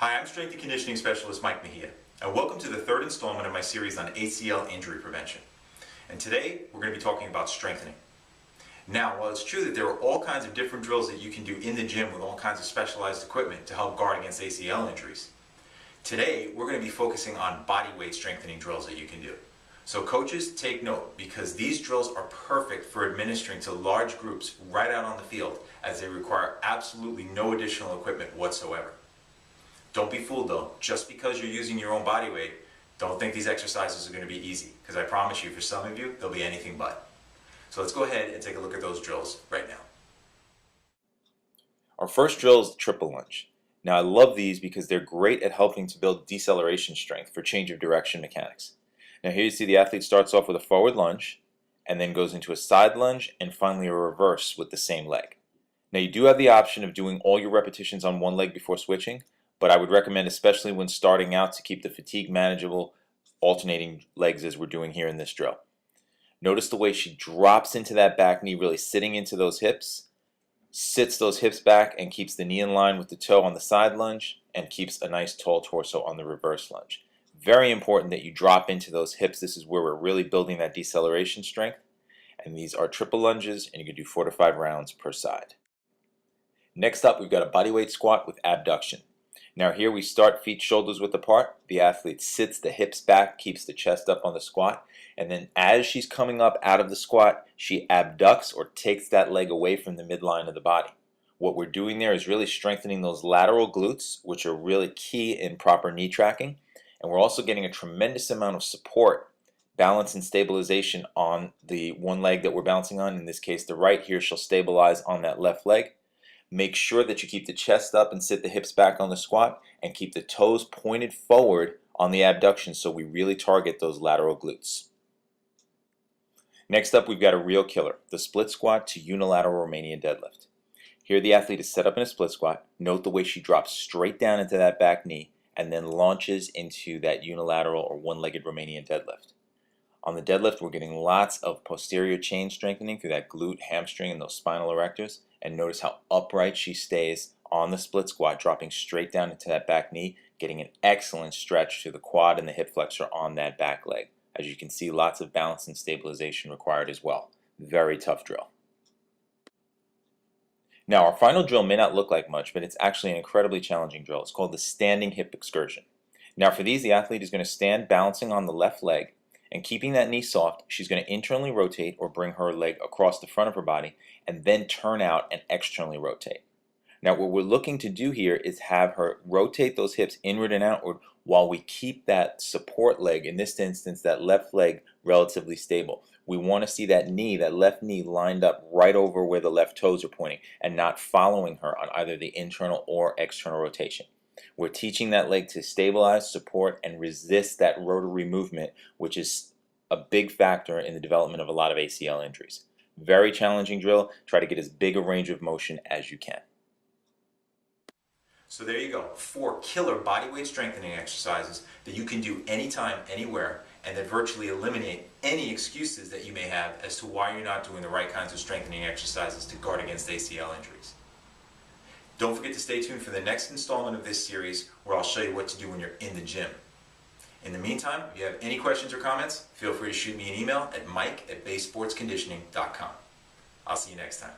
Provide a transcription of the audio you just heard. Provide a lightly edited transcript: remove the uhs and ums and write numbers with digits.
Hi, I'm Strength and Conditioning Specialist Mike Mejia, and welcome to the third installment of my series on ACL injury prevention. And today, we're going to be talking about strengthening. Now, while it's true that there are all kinds of different drills that you can do in the gym with all kinds of specialized equipment to help guard against ACL injuries, today we're going to be focusing on body weight strengthening drills that you can do. So coaches, take note, because these drills are perfect for administering to large groups right out on the field, as they require absolutely no additional equipment whatsoever. Don't be fooled though, just because you're using your own body weight, don't think these exercises are going to be easy, because I promise you, for some of you, they'll be anything but. So let's go ahead and take a look at those drills right now. Our first drill is the triple lunge. Now I love these because they're great at helping to build deceleration strength for change of direction mechanics. Now here you see the athlete starts off with a forward lunge, and then goes into a side lunge, and finally a reverse with the same leg. Now you do have the option of doing all your repetitions on one leg before switching, but I would recommend, especially when starting out, to keep the fatigue manageable, alternating legs as we're doing here in this drill. Notice the way she drops into that back knee, really sitting into those hips, sits those hips back and keeps the knee in line with the toe on the side lunge, and keeps a nice tall torso on the reverse lunge. Very important that you drop into those hips. This is where we're really building that deceleration strength. And these are triple lunges, and you can do 4 to 5 rounds per side. Next up, we've got a bodyweight squat with abduction. Now here we start feet shoulders width apart. The athlete sits the hips back, keeps the chest up on the squat, and then as she's coming up out of the squat, she abducts or takes that leg away from the midline of the body. What we're doing there is really strengthening those lateral glutes, which are really key in proper knee tracking. And we're also getting a tremendous amount of support, balance, and stabilization on the one leg that we're bouncing on. In this case, the right. Here she'll stabilize on that left leg. Make sure that you keep the chest up and sit the hips back on the squat, and keep the toes pointed forward on the abduction so we really target those lateral glutes. Next up, we've got a real killer, the split squat to unilateral Romanian deadlift. Here the athlete is set up in a split squat. Note the way she drops straight down into that back knee and then launches into that unilateral or one-legged Romanian deadlift. On the deadlift, we're getting lots of posterior chain strengthening through that glute, hamstring, and those spinal erectors. And notice how upright she stays on the split squat, dropping straight down into that back knee, getting an excellent stretch to the quad and the hip flexor on that back leg. As you can see, lots of balance and stabilization required as well. Very tough drill. Now, our final drill may not look like much, but it's actually an incredibly challenging drill. It's called the standing hip excursion. Now, for these, the athlete is going to stand balancing on the left leg, and keeping that knee soft, she's going to internally rotate or bring her leg across the front of her body, and then turn out and externally rotate. Now, what we're looking to do here is have her rotate those hips inward and outward while we keep that support leg, in this instance, that left leg, relatively stable. We want to see that knee, that left knee, lined up right over where the left toes are pointing and not following her on either the internal or external rotation. We're teaching that leg to stabilize, support, and resist that rotary movement, which is a big factor in the development of a lot of ACL injuries. Very challenging drill. Try to get as big a range of motion as you can. So there you go, 4 killer bodyweight strengthening exercises that you can do anytime, anywhere, and that virtually eliminate any excuses that you may have as to why you're not doing the right kinds of strengthening exercises to guard against ACL injuries. Don't forget to stay tuned for the next installment of this series, where I'll show you what to do when you're in the gym. In the meantime, if you have any questions or comments, feel free to shoot me an email at mike@basesportsconditioning.com. I'll see you next time.